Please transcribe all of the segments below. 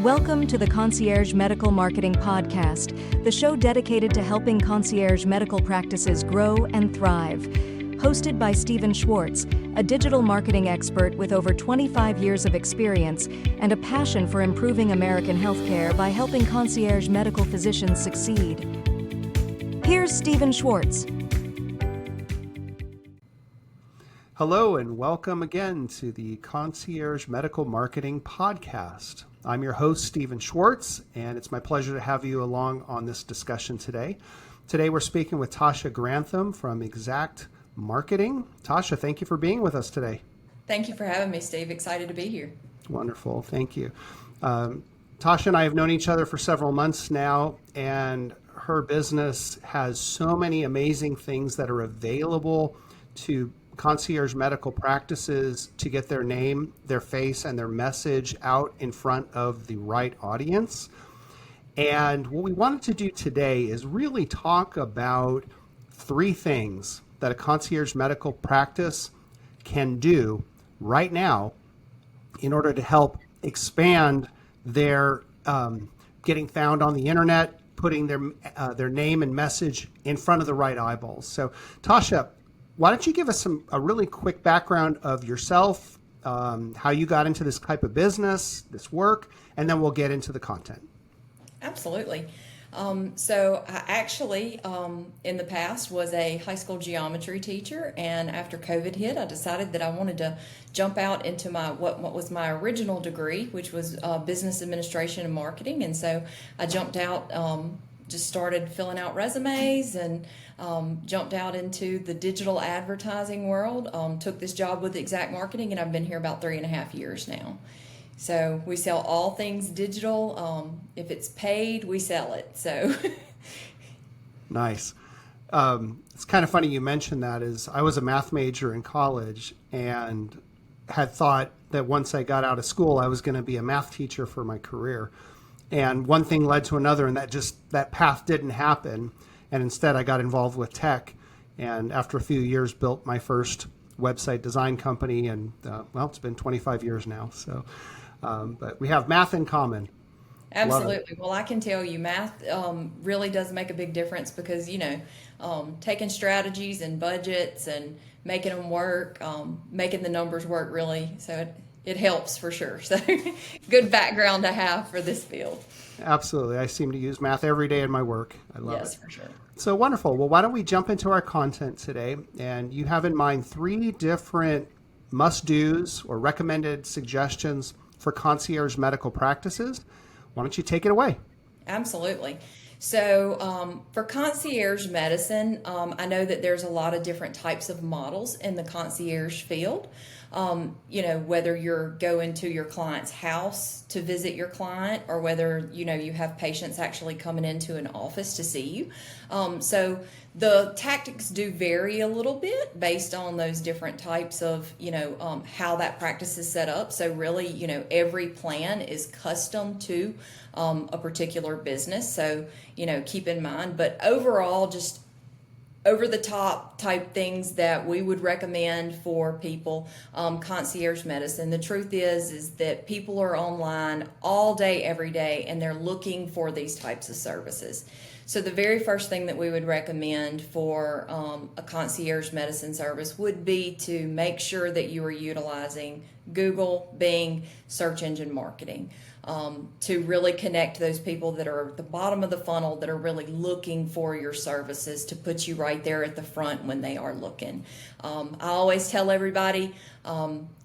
Welcome to the Concierge Medical Marketing Podcast, the show dedicated to helping concierge medical practices grow and thrive. Hosted by Schwarz, a digital marketing expert with over 25 years of experience and a passion for improving American healthcare by helping concierge medical physicians succeed. Here's Schwarz. Hello and welcome again to the Concierge Medical Marketing Podcast. I'm your host, Schwarz, and it's my pleasure to have you along on this discussion today. Today we're speaking with Tasha Grantham from Exact Marketing. Tasha, thank you for being with us today. Thank you for having me, Steve. Excited to be here. Wonderful. Thank you. Tasha and I have known each other for several months now, and her business has so many amazing things that are available to concierge medical practices to get their name, their face, and their message out in front of the right audience. And what we wanted to do today is really talk about three things that a concierge medical practice can do right now in order to help expand their getting found on the internet, putting their name and message in front of the right eyeballs. So, Tasha, why don't you give us a really quick background of yourself, how you got into this type of business, this work, and then we'll get into the content. Absolutely. So I actually, in the past, was a high school geometry teacher, and after COVID hit, I decided that I wanted to jump out into what was my original degree, which was business administration and marketing. And so I jumped out, just started filling out resumes, and jumped out into the digital advertising world. Took this job with Exact Marketing, and I've been here about 3.5 years now. So we sell all things digital. If it's paid, we sell it. So nice. It's kind of funny you mentioned that. Is I was a math major in college and had thought that once I got out of school, I was going to be a math teacher for my career. And one thing led to another, and that path didn't happen. And instead, I got involved with tech. And after a few years, built my first website design company. And it's been 25 years now. So, but we have math in common. Absolutely. Well, I can tell you, math really does make a big difference because, taking strategies and budgets and making them work, making the numbers work really. So it helps for sure. So good background to have for this field. Absolutely. I seem to use math every day in my work. I love it. Yes, for sure. So wonderful. Well, why don't we jump into our content today? And you have in mind three different must-dos or recommended suggestions for concierge medical practices. Why don't you take it away? Absolutely. So for concierge medicine, I know that there's a lot of different types of models in the concierge field. Whether you're going to your client's house to visit your client or whether, you have patients actually coming into an office to see you. So the tactics do vary a little bit based on those different types of, how that practice is set up. So really, every plan is custom to a particular business. So, keep in mind, but overall, just over the top type things that we would recommend for people, concierge medicine. The truth is that people are online all day, every day, and they're looking for these types of services. So the very first thing that we would recommend for a concierge medicine service would be to make sure that you are utilizing Google, Bing, search engine marketing. To really connect those people that are at the bottom of the funnel that are really looking for your services to put you right there at the front when they are looking. I always tell everybody,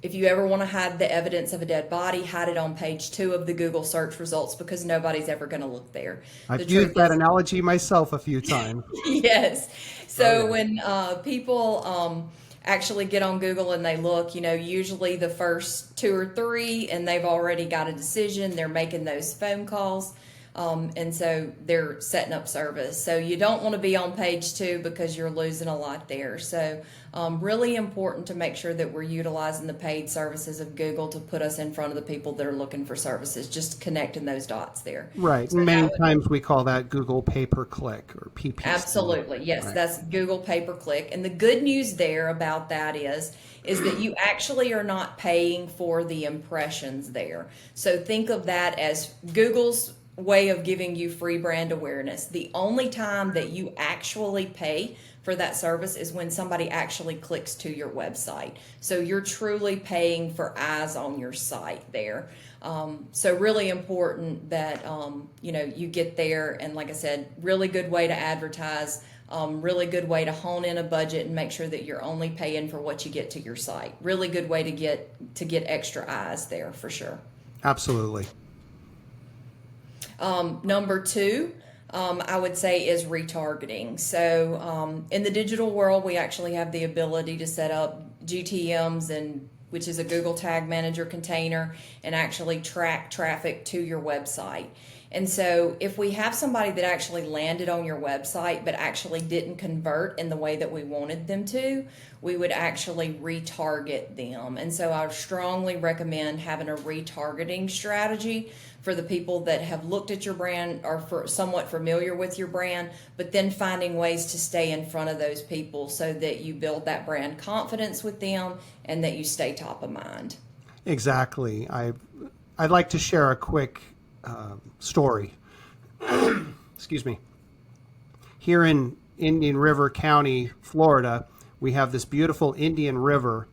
if you ever want to hide the evidence of a dead body, hide it on page 2 of the Google search results because nobody's ever going to look there. I've used that analogy myself a few times. Yes. So when people actually get on Google and they look, usually the first 2 or 3 and they've already got a decision. They're making those phone calls. And so they're setting up service. So you don't want to be on page 2 because you're losing a lot there. So really important to make sure that we're utilizing the paid services of Google to put us in front of the people that are looking for services, just connecting those dots there. Right. So Many times we call that Google pay-per-click or PPC. Absolutely. Yes, Right. that's Google pay-per-click. And the good news there about that is that you actually are not paying for the impressions there. So think of that as Google's way of giving you free brand awareness. The only time that you actually pay for that service is when somebody actually clicks to your website. So you're truly paying for eyes on your site there. So really important that you get there, and like I said, really good way to advertise, really good way to hone in a budget and make sure that you're only paying for what you get to your site. Really good way to get extra eyes there for sure. Absolutely. Number 2, I would say is retargeting. So in the digital world, we actually have the ability to set up GTMs, which is a Google Tag Manager container, and actually track traffic to your website. And so if we have somebody that actually landed on your website but actually didn't convert in the way that we wanted them to, we would actually retarget them. And so I strongly recommend having a retargeting strategy for the people that have looked at your brand or for somewhat familiar with your brand, but then finding ways to stay in front of those people so that you build that brand confidence with them and that you stay top of mind. Exactly. I'd like to share a quick story. Excuse me. Here in Indian River County, Florida, we have this beautiful Indian River,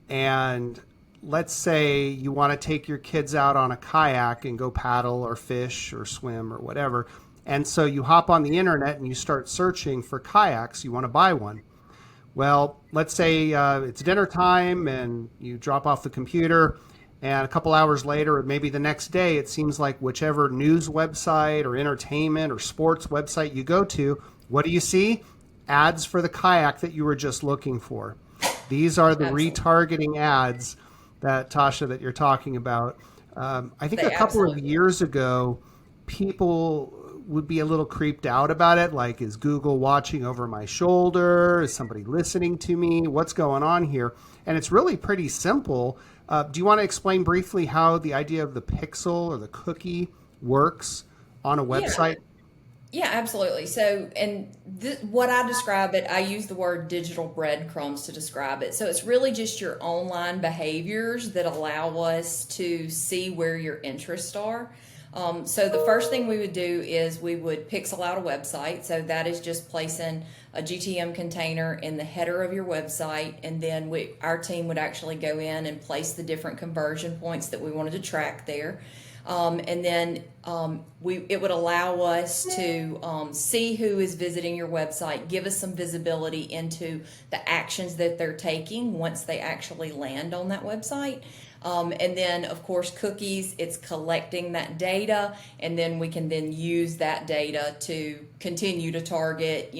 and let's say you want to take your kids out on a kayak and go paddle or fish or swim or whatever. And so you hop on the internet and you start searching for kayaks. You want to buy one. Well, let's say it's dinner time and you drop off the computer, and a couple hours later, or maybe the next day, it seems like whichever news website or entertainment or sports website you go to, what do you see? Ads for the kayak that you were just looking for. These are the retargeting ads that, Tasha, that you're talking about. I think a couple of years ago, people would be a little creeped out about it. Like, is Google watching over my shoulder? Is somebody listening to me? What's going on here? And it's really pretty simple. Do you want to explain briefly how the idea of the pixel or the cookie works on a website? Yeah, absolutely. So, and what I describe it, I use the word digital breadcrumbs to describe it. So it's really just your online behaviors that allow us to see where your interests are. So the first thing we would do is we would pixel out a website. So that is just placing a GTM container in the header of your website, and then our team would actually go in and place the different conversion points that we wanted to track there. And then it would allow us to see who is visiting your website, give us some visibility into the actions that they're taking once they actually land on that website. And then, of course, cookies, it's collecting that data, and then we can then use that data to continue to target,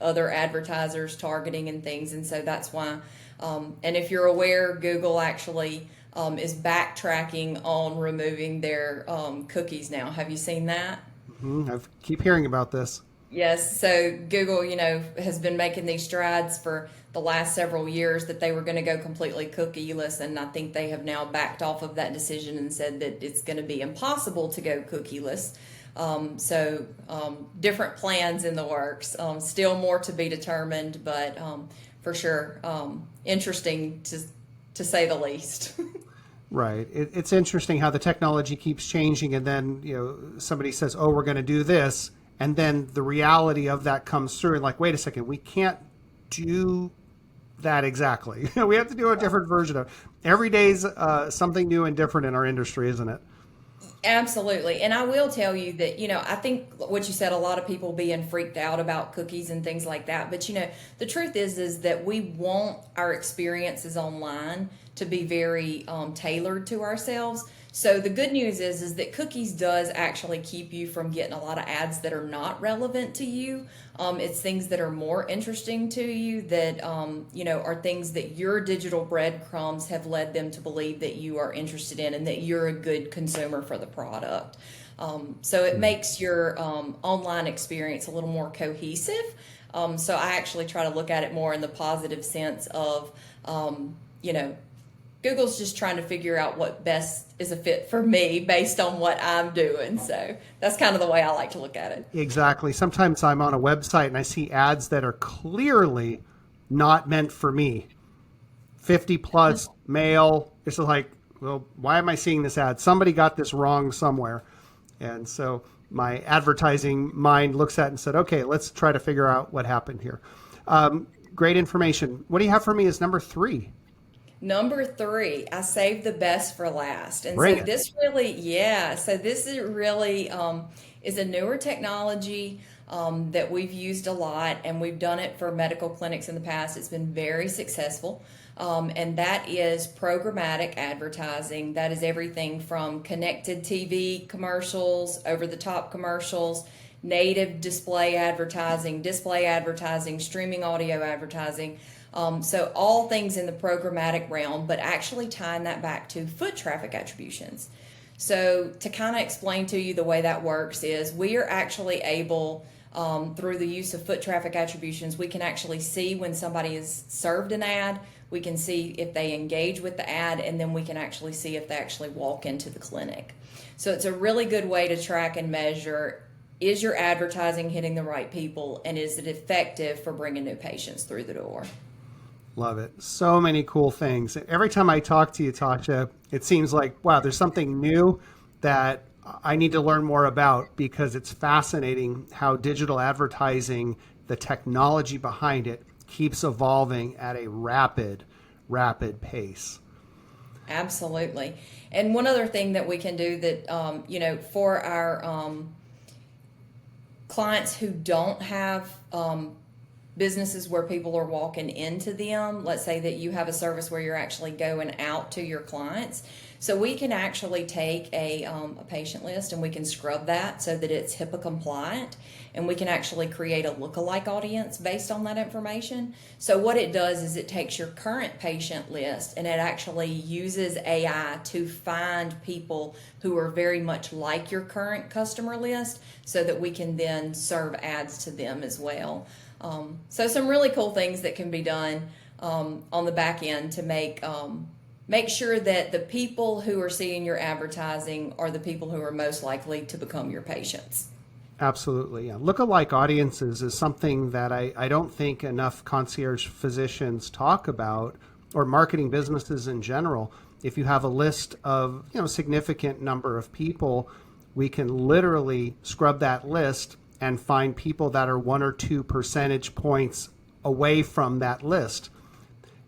other advertisers targeting and things. And so that's why, and if you're aware, Google actually is backtracking on removing their cookies now. Have you seen that? Mm-hmm. I keep hearing about this. Yes. So Google, has been making these strides for the last several years that they were going to go completely cookieless, and I think they have now backed off of that decision and said that it's going to be impossible to go cookieless. So different plans in the works. Still more to be determined, but for sure interesting to say the least. Right. It's interesting how the technology keeps changing, and then somebody says, "Oh, we're going to do this," and then the reality of that comes through, and like, wait a second, we can't do that exactly. We have to do a different version of it. Every day's something new and different in our industry, isn't it? Absolutely. And I will tell you that, I think what you said, a lot of people being freaked out about cookies and things like that. But, the truth is that we want our experiences online to be very tailored to ourselves. So the good news is that cookies does actually keep you from getting a lot of ads that are not relevant to you. It's things that are more interesting to you that, are things that your digital breadcrumbs have led them to believe that you are interested in and that you're a good consumer for the product. So it makes your online experience a little more cohesive. So I actually try to look at it more in the positive sense of, Google's just trying to figure out what best is a fit for me based on what I'm doing. So that's kind of the way I like to look at it. Exactly. Sometimes I'm on a website and I see ads that are clearly not meant for me. 50 plus male. It's like, well, why am I seeing this ad? Somebody got this wrong somewhere. And so my advertising mind looks at it and said, okay, let's try to figure out what happened here. Great information. What do you have for me as number 3? Number 3, I saved the best for last. And Bring so it. this is really is a newer technology that we've used a lot, and we've done it for medical clinics in the past. It's been very successful. And that is programmatic advertising. That is everything from connected TV commercials, over-the-top commercials, native display advertising, streaming audio advertising. So all things in the programmatic realm, but actually tying that back to foot traffic attributions. So to kind of explain to you the way that works is we are actually able, through the use of foot traffic attributions, we can actually see when somebody is served an ad, we can see if they engage with the ad, and then we can actually see if they actually walk into the clinic. So it's a really good way to track and measure, is your advertising hitting the right people, and is it effective for bringing new patients through the door? Love it. So many cool things. Every time I talk to you, Tasha, it seems like, wow, there's something new that I need to learn more about, because it's fascinating how digital advertising, the technology behind it, keeps evolving at a rapid pace. Absolutely. And one other thing that we can do that, for our clients who don't have businesses where people are walking into them, let's say that you have a service where you're actually going out to your clients. So we can actually take a patient list and we can scrub that so that it's HIPAA compliant, and we can actually create a lookalike audience based on that information. So what it does is it takes your current patient list and it actually uses AI to find people who are very much like your current customer list so that we can then serve ads to them as well. So some really cool things that can be done on the back end to make sure that the people who are seeing your advertising are the people who are most likely to become your patients. Absolutely. Yeah. Lookalike audiences is something that I don't think enough concierge physicians talk about, or marketing businesses in general. If you have a list of significant number of people, we can literally scrub that list and find people that are 1 or 2 percentage points away from that list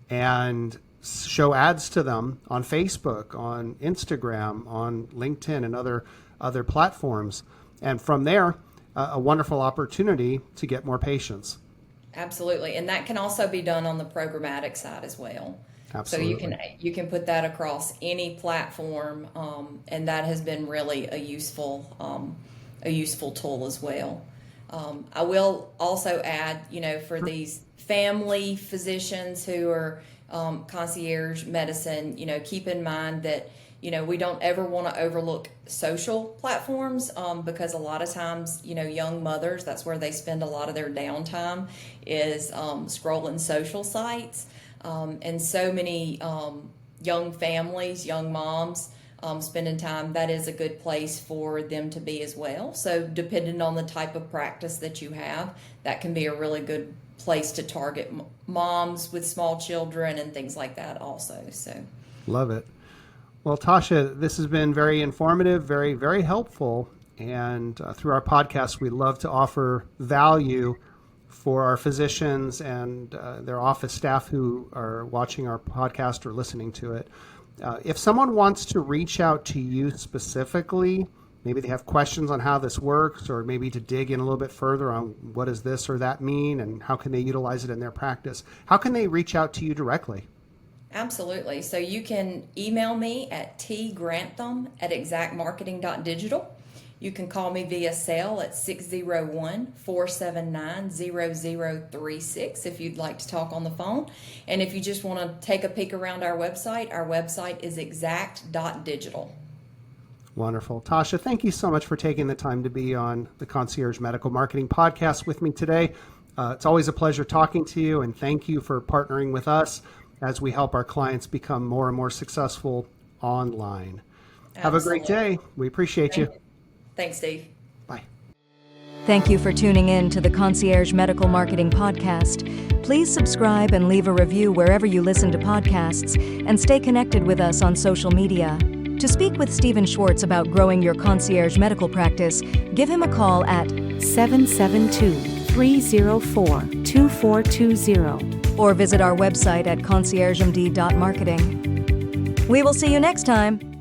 and show ads to them on Facebook, on Instagram, on LinkedIn, and other platforms. And from there, a wonderful opportunity to get more patients. Absolutely. And that can also be done on the programmatic side as well. Absolutely. So you can put that across any platform, and that has been really a useful tool as well. I will also add, for these family physicians who are concierge medicine, keep in mind that, we don't ever want to overlook social platforms because a lot of times, young mothers, that's where they spend a lot of their downtime is scrolling social sites. And so many young families, young moms, spending time, that is a good place for them to be as well. So depending on the type of practice that you have, that can be a really good place to target moms with small children and things like that also. So love it. Well, Tasha, this has been very informative, very, very helpful. And through our podcast, we love to offer value for our physicians and their office staff who are watching our podcast or listening to it. If someone wants to reach out to you specifically, maybe they have questions on how this works, or maybe to dig in a little bit further on what does this or that mean and how can they utilize it in their practice, how can they reach out to you directly? Absolutely. So you can email me at tgrantham@exactmarketing.digital. You can call me via cell at 601-479-0036 if you'd like to talk on the phone. And if you just want to take a peek around our website is exact.digital. Wonderful. Tasha, thank you so much for taking the time to be on the Concierge Medical Marketing Podcast with me today. It's always a pleasure talking to you, and thank you for partnering with us as we help our clients become more and more successful online. Have a great day. We appreciate you. Thanks, Steve. Bye. Thank you for tuning in to the Concierge Medical Marketing Podcast. Please subscribe and leave a review wherever you listen to podcasts, and stay connected with us on social media. To speak with Stephen Schwarz about growing your concierge medical practice, give him a call at 772-304-2420 or visit our website at conciergemd.marketing. We will see you next time.